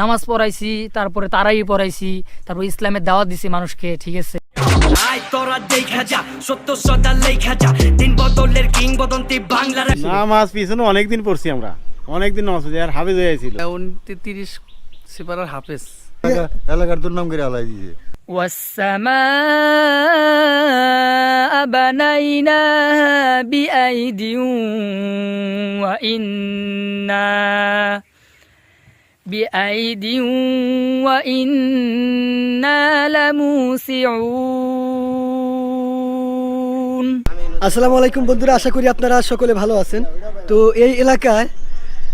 নামাজ পড়াইছি, তারপরে তারাই পড়াইছি, তারপর ইসলামের দাওয়াত দিছি মানুষকে, ঠিক আছে। নামাজ পিছনে অনেকদিন পড়ছি আমরা, অনেকদিন নামাজ পড়ছি, আর হাফেজ হয়ে ছিল 30 সিপারার হাফেজ। এলাকার তোর নাম করে আলাই দিয়েছে। والسماء بنيناها بأيد وإنا لموسعون। আসসালামু আলাইকুম বন্ধুরা, আশা করি আপনারা সকলে ভালো আছেন। তো এই এলাকায়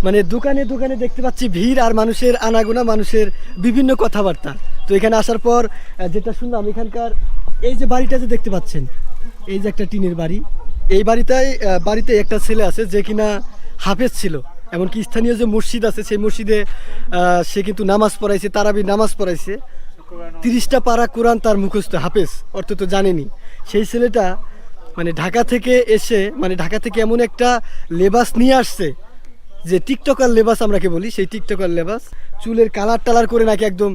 মানে দোকানে দোকানে দেখতে পাচ্ছি ভিড় আর মানুষের আনাগোনা, মানুষের বিভিন্ন কথাবার্তা। তো এখানে আসার পর যেটা শুনলাম, এখানকার এই যে বাড়িটা যে দেখতে পাচ্ছেন, এই যে একটা টিনের বাড়ি, এই বাড়িতে একটা ছেলে আছে যে কিনা হাফেজ ছিল। এমনকি স্থানীয় যে মসজিদ আছে সেই মসজিদে সে কিন্তু নামাজ পড়াইছে, তারাবি নামাজ পড়াইছে, 30টা পারা কোরআন তার মুখস্থ, হাফেজ অর্থ তো জানেনি। সেই ছেলেটা মানে ঢাকা থেকে এসে, মানে ঢাকা থেকে এমন একটা লেবাস নিয়ে আসছে যে টিকটকার লেবাস আমরাকে বলি, সেই টিকটকার লেবাস, চুলের কালার টালার করে নাকি একদম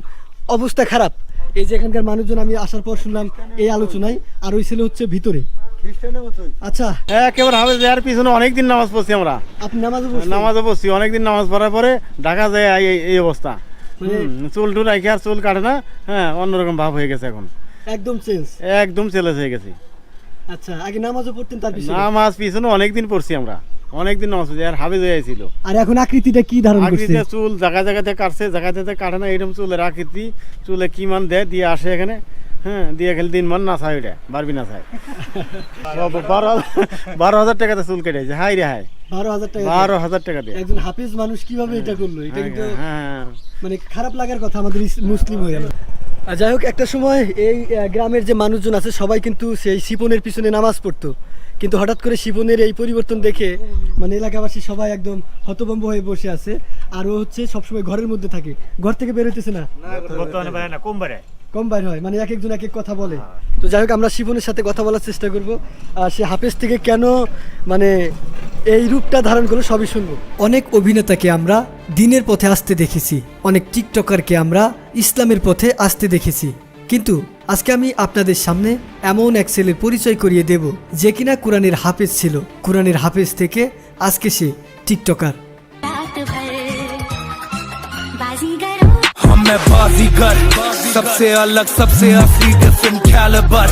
অবস্থা খারাপ। এই যে এখানকার মানুষজন, আমি আসার পর শুনলাম এই আলোচনায়, আর ওই ছেলে হচ্ছে ভিতরে। আচ্ছা, একেবারে হাফেজ দেওয়ার পিছনে অনেকদিন নামাজ পড়ছি আমরা, আপনি নামাজও পড়ছি অনেকদিন, নামাজ পড়ার পরে ঢাকা যায় এই অবস্থা, চুল টুল রাখি আর চুল কাটে না, হ্যাঁ অন্যরকম ভাব হয়ে গেছে এখন, একদম চেঞ্জ, একদম চেঞ্জ হয়ে গেছে। আচ্ছা, আগে নামাজও পড়তেন, তার পিছনে নামাজ পিছনে অনেকদিন পড়ছি আমরা, অনেকদিন নামাজ পড়ছি, আর হাফেজ হয়ে ছিল। আর এখন আকৃতিটা কি ধারণ করছে? চুল জায়গা জায়গাতে কাটছে, জায়গাতে কাটে না, এরকম চুলের আকৃতি, চুলে কি মান দেয় দিয়ে আসে এখানে, হ্যাঁ দিয়ে খেলে দিন মান না চায়, ওইটা বারবি না চায়। 12,000 টাকাতে চুল কেটেছে, হাই রে হাই, 12,000 টাকা দিয়ে একজন হাফেজ মানুষ কিভাবে এটা করলো? এটা কিন্তু হ্যাঁ মানে খারাপ লাগার কথা আমাদের মুসলিম হয়ে আমরা। যাই হোক, একটা সময় এই গ্রামের যে মানুষজন আছে সবাই কিন্তু সেই শিপনের পিছনে নামাজ পড়তো, কিন্তু হঠাৎ করে শিপনের এই পরিবর্তন দেখে মানে এলাকাবাসী সবাই একদম হতভম্ব হয়ে বসে আছে। আর ও হচ্ছে সবসময় ঘরের মধ্যে থাকে, ঘর থেকে বের হইতেছে না, কম বাইর হয়, মানে এক একজন এক এক কথা বলে। তো যাই হোক, আমরা শিপনের সাথে কথা বলার চেষ্টা করব, আর সে হাফেজ থেকে কেন মানে এই রূপটা ধারণ করলো সবই শুনবো। অনেক অভিনেতাকে আমরা দিনের পথে আসতে দেখেছি, অনেক টিকটকারকে আমরা ইসলামের পথে আসতে দেখেছি, কিন্তু আজকে আমি আপনাদের সামনে এমন এক ছেলের পরিচয় করিয়ে দেব যে কিনা কোরআনের হাফেজ ছিল। কোরআনের হাফেজ থেকে আজকে সে টিকটকার। मैं बाजीगर सबसे अलग सबसे असली डिफरेंट कैलिबर।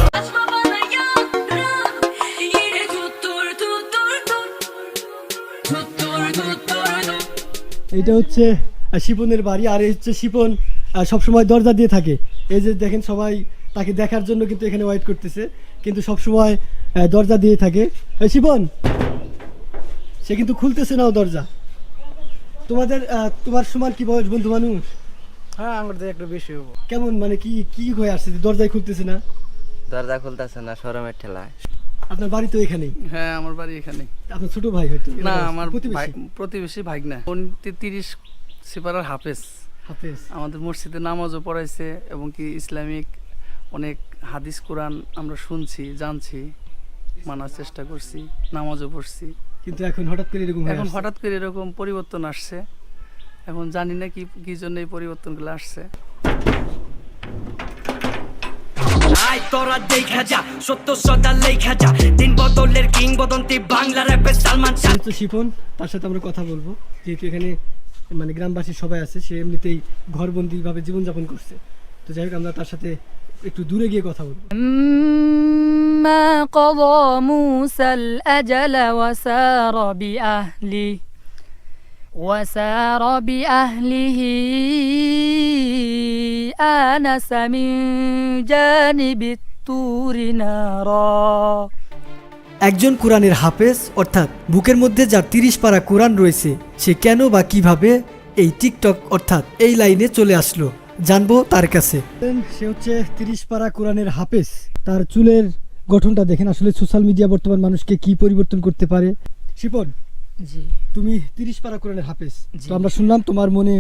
এটা হচ্ছে শিপনের বাড়ি, আর এই হচ্ছে শিপন সবসময় দরজা দিয়ে থাকে। এই যে দেখেন, সবাই তাকে দেখার জন্য কিন্তু এখানে ওয়েট করতেছে, কিন্তু সবসময় দরজা দিয়ে থাকে। এই শিপন, সে কিন্তু খুলতেছে না ও দরজা। তোমার সমান কি বয়স বন্ধু মানুষ? হ্যাঁ, আমার তো একটু বেশি হবো। কেমন মানে কি হয়ে আসছে দরজায় খুলতেছে না? দরজা খুলতেছে না, শরমের ঠেলায়। আপনার বাড়ি তো এখানেই? হ্যাঁ, আমার বাড়ি এখানে। আপনার ছোট ভাই হয়তো? না, আমার প্রতিবেশী ভাগনা। 30 সিপারার হাফেজ। আমাদের মসজিদে নামাজও পড়াইছে, এবং কি ইসলামিক অনেক হাদিস কোরআন আমরা শুনছি, জানছি, মানার চেষ্টা করছি, নামাজও পড়ছি। কিন্তু এখন হঠাৎ করে এরকম পরিবর্তন আসছে। এখন জানি না কি জন্য এই পরিবর্তনগুলো আসছে। শিপন, তার সাথে আমরা কথা বলবো, যেহেতু এখানে মানে গ্রামবাসী সবাই আছে, সে এমনিতেই ঘরবন্দি ভাবে জীবনযাপন করছে। তো যাই হোক, আমরা তার সাথে একটু দূরে গিয়ে কথা বলবো। قضى موسى الأجل وسار بأهله آنس من جانب الطور نارا। একজন কোরআনের হাফেজ, অর্থাৎ বুকের মধ্যে যার 30 পারা কোরআন রয়েছে, সে কেন বা কিভাবে এই টিকটক অর্থাৎ এই লাইনে চলে আসলো, জানবো তার কাছে। সে হচ্ছে 30 পারা কোরআনের হাফেজ। তার চুলের গঠনটা দেখেন, আসলে সোশ্যাল মিডিয়া বর্তমান মানুষকে কি পরিবর্তন করতে পারে। শিপন, জি, তুমি 30 পারা কোরআনের হাফেজ, তো আমরা শুনলাম তোমার মনে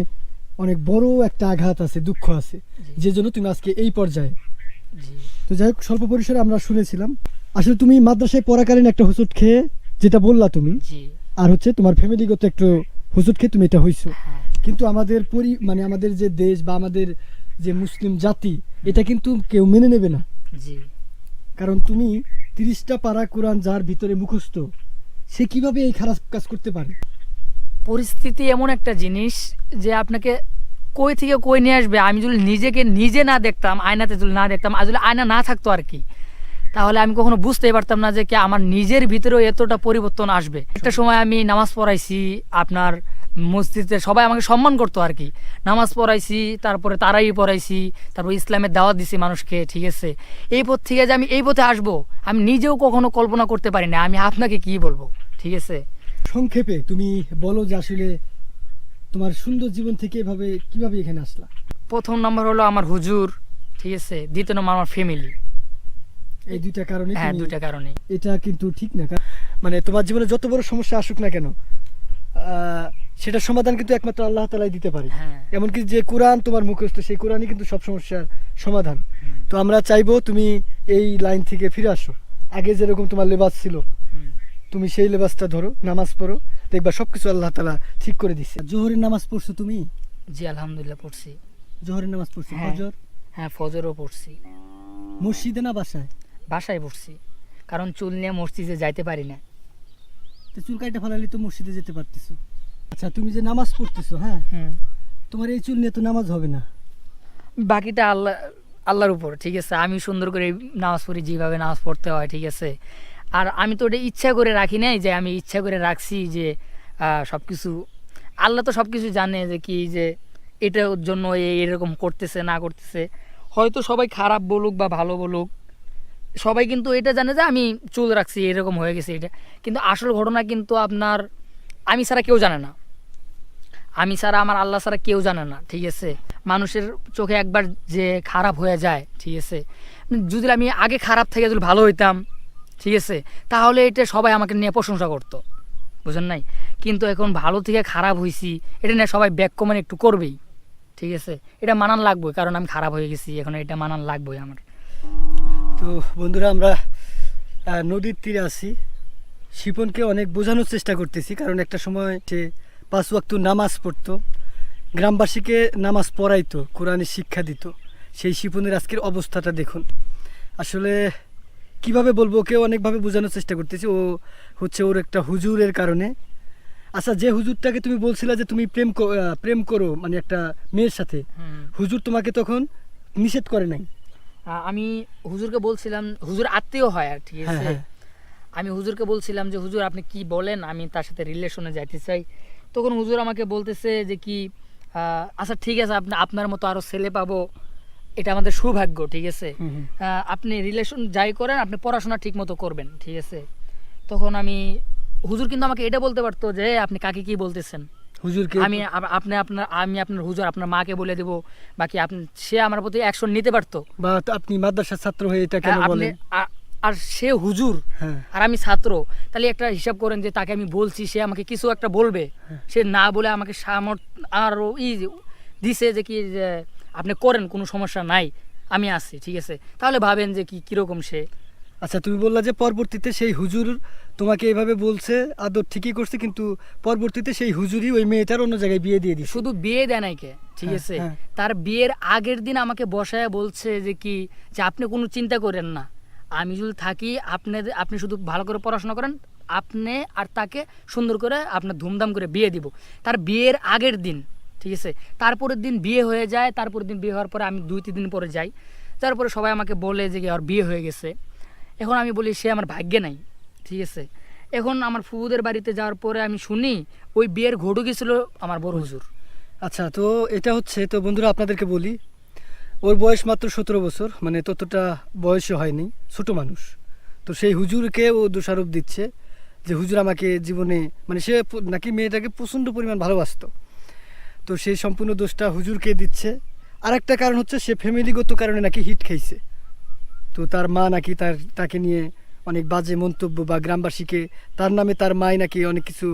অনেক বড় একটা আঘাত আছে, দুঃখ আছে, যে জন্য তুমি আজকে এই পর্যায়ে। তো যাই হোক, স্বল্প পরিসরে আমরা শুনেছিলাম। আসলে তুমি মাদ্রাসায় পড়াকালীন একটা হুসুট খেয়ে, যেটা বললা তুমি, আর হচ্ছে তোমার ফ্যামিলিগত একটু হুসুট খেয়ে তুমি এটা হইছো, কিন্তু আমাদের মানে আমাদের যে দেশ বা আমাদের যে মুসলিম জাতি এটা কিন্তু কেউ মেনে নেবে না। জি। কারণ তুমি 30টা পারা কোরআন যার ভিতরে মুখস্থ, সে কিভাবে এই খারাপ কাজ করতে পারে? পরিস্থিতি এমন একটা জিনিস যে আপনাকে কই থেকে কই নিয়ে আসবে। আমি যদি নিজেকে নিজে না দেখতাম, আয়নাতে যদি না দেখতাম, আর যদি আয়না না থাকতো আর কি, তাহলে আমি কখনো বুঝতেই পারতাম না যে কি আমার নিজের ভিতরেও এতটা পরিবর্তন আসবে। একটা সময় আমি নামাজ পড়াইছি, আপনার মসজিদে সবাই আমাকে সম্মান করতো আর কি। নামাজ পড়াইছি, তারপরে তারাই পড়াইছি, তারপর ইসলামের দাওয়াত দিছি মানুষকে, ঠিক আছে। এই পথ থেকে যে আমি এই পথে আসবো আমি নিজেও কখনো কল্পনা করতে পারি না। আমি আপনাকে কি বলবো, ঠিক আছে। সংক্ষেপে তুমি বলো যে আসলে তোমার সুন্দর জীবন থেকে এভাবে কিভাবে এখানে আসলা? প্রথম নম্বর হলো আমার হুজুর, ঠিক আছে। দ্বিতীয় নম্বর আমার ফ্যামিলি। এই দুইটা কারণে হ্যাঁ, দুইটা কারণে। এটা কিন্তু ঠিক না। মানে তোমার জীবনে যত বড় সমস্যা আসুক না কেন, সেটার সমাধান কিন্তু একমাত্র আল্লাহ তাআলাই দিতে পারে। হ্যাঁ। এমনকি যে কোরআন তোমার মুখস্থ, সেই কোরআনই কিন্তু সব সমস্যার সমাধান। তো আমরা চাইবো তুমি এই লাইন থেকে ফিরে আসো। আগে যেরকম তোমার লেবাস ছিল, তুমি সেই লেবাসটা ধরো, নামাজ পড়ো, দেখবা সবকিছু আল্লাহ তাআলা ঠিক করে দিচ্ছে। জোহরের নামাজ পড়ছো তুমি? জি আলহামদুলিল্লাহ পড়ছি। জোহরের নামাজ পড়ছো? হ্যাঁ। ফজর? হ্যাঁ, ফজরও পড়ছি। মসজিদে না বাসায়? বাসায় পড়ছি, কারণ চুল নিয়ে মসজিদে যাইতে পারি না। তো চুল কাইটা ফেলালে তো মসজিদে যেতে পারতেছো। আচ্ছা, তুমি যে নামাজ পড়তেছো, হ্যাঁ, তোমার এই চুল নিয়ে তো নামাজ হবে না। বাকিটা আল্লাহর উপর, ঠিক আছে। আমি সুন্দর করে নামাজ পড়ি যেভাবে নামাজ পড়তে হয়, ঠিক আছে। আর আমি তো ওটা ইচ্ছা করে রাখি নাই যে আমি ইচ্ছা করে রাখছি যে সব কিছু আল্লাহ তো সব কিছু জানে যে কি যে এটার জন্য এরকম করতেছে না করতেছে। হয়তো সবাই খারাপ বলুক বা ভালো বলুক, সবাই কিন্তু এটা জানে যে আমি চুল রাখছি এরকম হয়ে গেছে এটা। কিন্তু আসল ঘটনা কিন্তু আপনার আমি ছাড়া কেউ জানে না। আমি ছাড়া, আমার আল্লাহ ছাড়া কেউ জানে না, ঠিক আছে। মানুষের চোখে একবার যে খারাপ হয়ে যায়, ঠিক আছে, যদি আমি আগে খারাপ থেকে যদি ভালো হইতাম, ঠিক আছে, তাহলে এটা সবাই আমাকে নিয়ে প্রশংসা করতো, বুঝেন নাই। কিন্তু এখন ভালো থেকে খারাপ হয়েছি, এটা নিয়ে সবাই ব্যাক কমেন্ট একটু করবেই, ঠিক আছে। এটা মানান লাগবে, কারণ আমি খারাপ হয়ে গেছি, এখন এটা মানান লাগবেই আমার। তো বন্ধুরা, আমরা নদীর তীরে আছি। শিপনকে অনেক বোঝানোর চেষ্টা করতেছি, কারণ একটা সময় সে 5 ওয়াক্ত নামাজ পড়তো, গ্রামবাসীকে নামাজ পড়াইতো, কোরআনের শিক্ষা দিত। সেই শিপনের আজকের অবস্থাটা দেখুন। আসলে কিভাবে বলবো, ওকে অনেকভাবে বোঝানোর চেষ্টা করতেছি। ও হচ্ছে ওর একটা হুজুরের কারণে। আচ্ছা, যে হুজুরটাকে তুমি বলছিলা যে তুমি প্রেম করো মানে একটা মেয়ের সাথে, হুজুর তোমাকে তখন নিষেধ করে নাই? আমি হুজুরকে বলছিলাম, হুজুর আত্মীয় হয় আর, ঠিক আছে। হ্যাঁ। আমি হুজুরকে বলছিলাম যে হুজুর আপনি কি বলেন, আমি তার সাথে রিলেশনে যাইতে চাই। তখন হুজুর আমাকে বলতেছে যে কি আচ্ছা ঠিক আছে, আপনার মতো আরো ছেলে পাবো, এটা আমাদের সৌভাগ্য, ঠিক আছে। আপনি রিলেশন যাই করেন, আপনি পড়াশোনা ঠিক মতো করবেন, ঠিক আছে। তখন আমি হুজুর কিন্তু আমাকে এটা বলতে পারতো যে আপনি কাকে কি বলতেছেন, হুজুরকে আমি আপনার হুজুর আপনার মাকে বলে দেব, বাকি আপনি সে আমার প্রতি অ্যাকশন নিতে পারতো। বা আপনি মাদ্রাসার ছাত্র হয়ে এটা কেন বলেন? আর সে হুজুর, হ্যাঁ। আর আমি ছাত্র, তাহলে একটা হিসাব করেন যে তাকে আমি বলছি, সে আমাকে কিছু একটা বলবে, সে না বলে আমাকে আরো দিছে যে কি যে আপনি করেন, কোনো সমস্যা নাই, আমি আছি, ঠিক আছে। তাহলে ভাবেন যে কিরকম সে। আচ্ছা, তুমি বললা যে পরবর্তীতে সেই হুজুর তোমাকে এইভাবে বলছে, আদর ঠিকই করছে, কিন্তু পরবর্তীতে সেই হুজুরই ওই মেয়েটার অন্য জায়গায় বিয়ে দিয়ে দিছে। শুধু বিয়ে দেয় নাই কে, ঠিক হ্যাঁ, আছে। হ্যাঁ। তার বিয়ের আগের দিন আমাকে বসায় বলছে যে কি যে আপনি কোনো চিন্তা করেন না, আমি যদি থাকি, আপনি শুধু ভালো করে পড়াশোনা করেন, আপনি আর তাকে সুন্দর করে আপনার ধুমধাম করে বিয়ে দিব। তার বিয়ের আগের দিন, ঠিক আছে। তারপরের দিন বিয়ে হয়ে যায়, তারপরের দিন বিয়ে হওয়ার পরে আমি 2-3 দিন পরে যাই, তারপরে সবাই আমাকে বলে যে কি ওর বিয়ে হয়ে গেছে। এখন আমি বলি সে আমার ভাগ্যে নাই, ঠিক আছে। এখন আমার ফুফুদের বাড়িতে যাওয়ার পরে আমি শুনি ওই বিয়ের ঘটু গেছিল আমার বড় হুজুর। আচ্ছা, তো এটা হচ্ছে, তো বন্ধুরা আপনাদেরকে বলি, ওর বয়স মাত্র 17 বছর, মানে ততটা বয়সও হয়নি, ছোট মানুষ। তো সেই হুজুরকে ও দোষারোপ দিচ্ছে যে হুজুর আমাকে জীবনে, মানে সে নাকি মেয়েটাকে প্রচণ্ড পরিমাণ ভালোবাসতো, তো সেই সম্পূর্ণ দোষটা হুজুরকে দিচ্ছে। আর একটা কারণ হচ্ছে সে ফ্যামিলিগত কারণে নাকি হিট খাইছে, তো তার মা নাকি তাকে নিয়ে অনেক বাজে মন্তব্য, বা গ্রামবাসীকে তার নামে তার মাই নাকি অনেক কিছু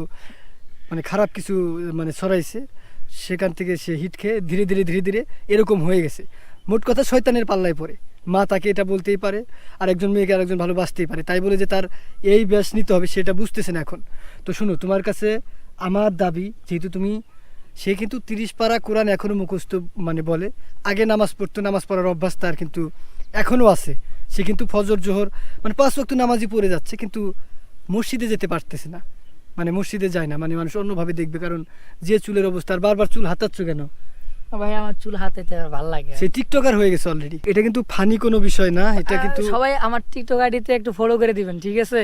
মানে খারাপ কিছু মানে ছড়াইছে, সেখান থেকে সে হিট খেয়ে ধীরে ধীরে এরকম হয়ে গেছে। মোট কথা শয়তানের পাল্লায় পড়ে। মা তাকে এটা বলতেই পারে, আর একজন মেয়েকে আরেকজন ভালোবাসতেই পারে, তাই বলে যে তার এই ব্যাস নিতে হবে সেটা বুঝতেছে না এখন। তো শুনো, তোমার কাছে আমার দাবি, যেহেতু তুমি সে কিন্তু 30 পারা কোরআন এখনো মুখস্থ মানে বলে। আগে নামাজ পড়তো, নামাজ পড়ার অভ্যাস তার কিন্তু এখনো আছে। সে কিন্তু ফজর জোহর মানে 5 ওয়াক্ত নামাজই পড়ে যাচ্ছে, কিন্তু মসজিদে যেতে পারতেছে না, মানে মসজিদে যায় না, মানে মানুষ অন্যভাবে দেখবে। কারণ যে চুলের অবস্থা, আর বারবার চুল হাতাচ্ছ কেন? ভাই আমার চুল হাতেতে ভালো লাগে। সে টিকটকার হয়ে গেছে অলরেডি। এটা কিন্তু ফানি কোনো বিষয় না, এটা কিন্তু সবাই আমার টিকটক আইডিতে একটু ফলো করে দিবেন, ঠিক আছে?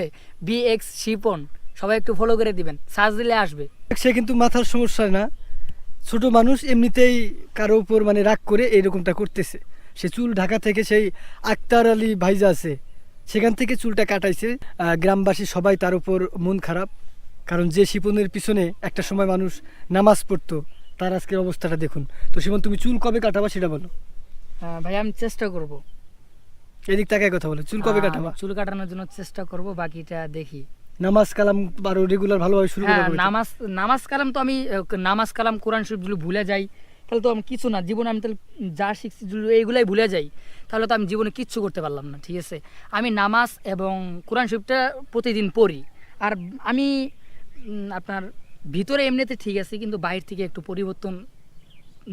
BX শিপন, সবাই একটু ফলো করে দিবেন, সার্চ দিলে আসবে। সে কিন্তু মাথার সমস্যা না, ছোট মানুষ এমনিতেই কারো উপর মানে রাগ করে এইরকমটা করতেছে। সে চুল ঢাকা থেকে সেই আক্তার আলী ভাইজা আছে, সেখান থেকে চুলটা কাটাইছে। গ্রামবাসী সবাই তার উপর মন খারাপ, কারণ যে শিপনের পিছনে একটা সময় মানুষ নামাজ পড়তো, তার আজকের অবস্থাটা দেখুন। তো শিপন, তুমি চুল কবে কাটাবা সেটা বলো। ভাই আমি চেষ্টা করব, এদিক তাকায় কথা বলো, চুল কবে কাটাবা? চুল কাটানোর জন্য চেষ্টা করব, বাকিটা দেখি। নামাজ কালাম আরো রেগুলার ভালোভাবে শুরু হ্যাঁ, করবে? নামাজ কালাম তো আমি নামাজ কালাম কোরআন শরীফ যদি ভুলে যাই তাহলে তো আমি কিছু না, জীবনে আমি তাহলে যা শিখছি এইগুলাই ভুলে যাই, তাহলে তো আমি জীবনে কিচ্ছু করতে পারলাম না, ঠিক আছে? আমি নামাজ এবং কোরআন শরীফটা প্রতিদিন পড়ি। আর আমি আপনার ভিতরে এমনিতে ঠিক আছে, কিন্তু বাইরে থেকে একটু পরিবর্তন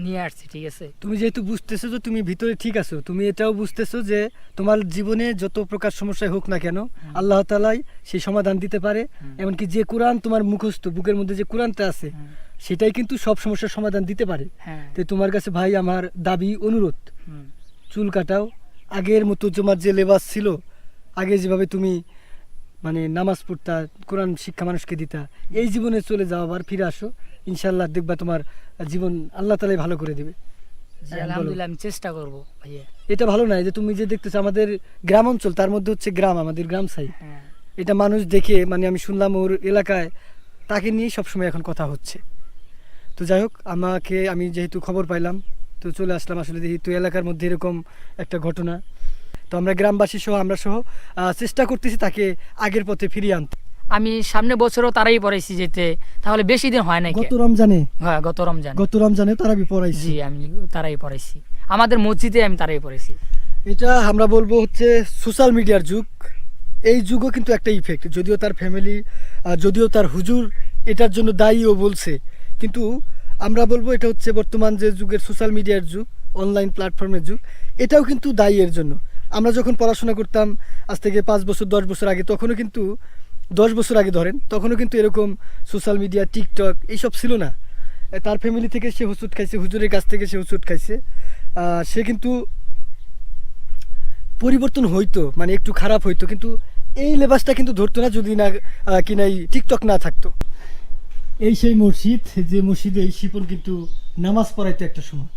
নিয়ে আসছি, ঠিক আছে? তুমি যেহেতু বুঝতেছো যে তুমি ভিতরে ঠিক আছো, তুমি এটাও বুঝতেছো যে তোমার জীবনে যত প্রকার সমস্যায় হোক না কেন আল্লাহ তাআলাই সেই সমাধান দিতে পারে। এমনকি যে কোরআন তোমার মুখস্থ, বুকের মধ্যে যে কোরআনটা আছে, সেটাই কিন্তু সব সমস্যার সমাধান দিতে পারে। হ্যাঁ। তো তোমার কাছে ভাই আমার দাবি, অনুরোধ, চুল কাটাও। আগের মতো তোমার যে লেবাস ছিল, আগে যেভাবে তুমি মানে নামাজ পড়তা, কোরআন শিক্ষা মানুষকে দিতা, এই জীবনে চলে যাও, আবার ফিরে আসো, ইনশাল্লাহ দেখবা তোমার জীবন আল্লাহ তাআলাই ভালো করে দিবে। জি, আলহামদুলিল্লাহ আমি চেষ্টা করব ভাইয়া। এটা ভালো নয় যে তুমি যে দেখতেছো আমাদের গ্রাম অঞ্চল, তার মধ্যে হচ্ছে গ্রাম, আমাদের গ্রাম সাইড, হ্যাঁ। এটা মানুষ দেখে মানে আমি শুনলাম ওর এলাকায় তাকে নিয়ে সবসময় এখন কথা হচ্ছে। তো যাই হোক, আমি যেহেতু খবর পাইলাম তো চলে আসলাম, আসলে যেহেতু এলাকার মধ্যে এরকম একটা ঘটনা, তো আমরা গ্রামবাসী সহ আমরা সহ চেষ্টা করতেছি তাকে আগের পথে ফিরিয়ে আনতে। আমি সামনে বছরও তারাই পড়াইছি যেতে, তাহলে বেশি দিন হয় নাকি? গত রমজানে হ্যাঁ, গত রমজান তারাবি পড়াইছি। জি, আমি তারাই পড়াইছি, আমাদের মসজিদে আমি তারাই পড়াইছি। এটা আমরা বলবো হচ্ছে সোশ্যাল মিডিয়ার যুগ। এই যুগও কিন্তু একটা ইফেক্ট, যদিও তার ফ্যামিলি, যদিও তার হুজুর এটার জন্য দায়ীও বলছে, কিন্তু আমরা বলবো এটা হচ্ছে বর্তমান যে যুগের সোশ্যাল মিডিয়ার যুগ, অনলাইন প্ল্যাটফর্মের যুগ, এটাও কিন্তু দায়ী এর জন্য। আমরা যখন পড়াশোনা করতাম আজ থেকে 5 বছর 10 বছর আগে, তখনও কিন্তু 10 বছর আগে ধরেন, তখনও কিন্তু এরকম সোশ্যাল মিডিয়া, টিকটক এইসব ছিল না। তার ফ্যামিলি থেকে সে হুচুট খাইছে, হুজুরের কাছ থেকে সে হুচুট খাইছে, সে কিন্তু পরিবর্তন হইতো, মানে একটু খারাপ হইতো, কিন্তু এই লেবাসটা কিন্তু ধরতো না যদি না কিনা এই টিকটক না থাকতো। এই সেই মসজিদ, যে মসজিদে এই শিপন কিন্তু নামাজ পড়াইতো একটা সময়।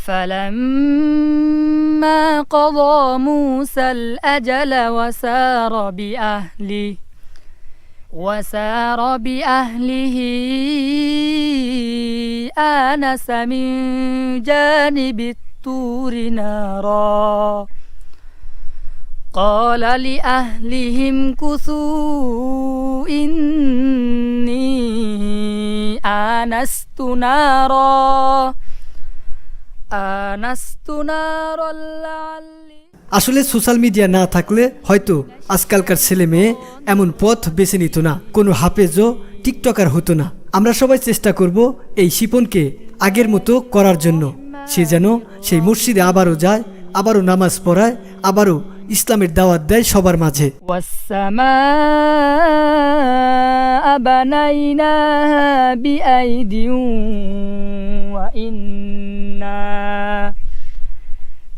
فلما قضى موسى الأجل وسار بأهله آنس من جانب الطور نارا قال لأهلهم كثوا إني آنست نارا لعلي। আসলে সোশ্যাল মিডিয়া না থাকলে হয়তো আজকালকার ছেলে মেয়ে এমন পথ বেছে নিত না, কোনো হাফেজও টিকটকার হতো না। আমরা সবাই চেষ্টা করব এই শিপনকে আগের মতো করার জন্য, সে যেন সেই মসজিদে আবারও যায়, আবারও নামাজ পড়ায়, আবারও ইসলামের দাওয়াত দেয় সবার মাঝে। والسماء بنيناها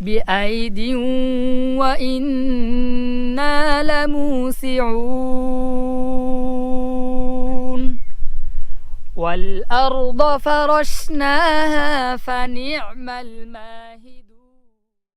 بأيد وإنا لموسعون والأرض فرشناها فنعم الماهدون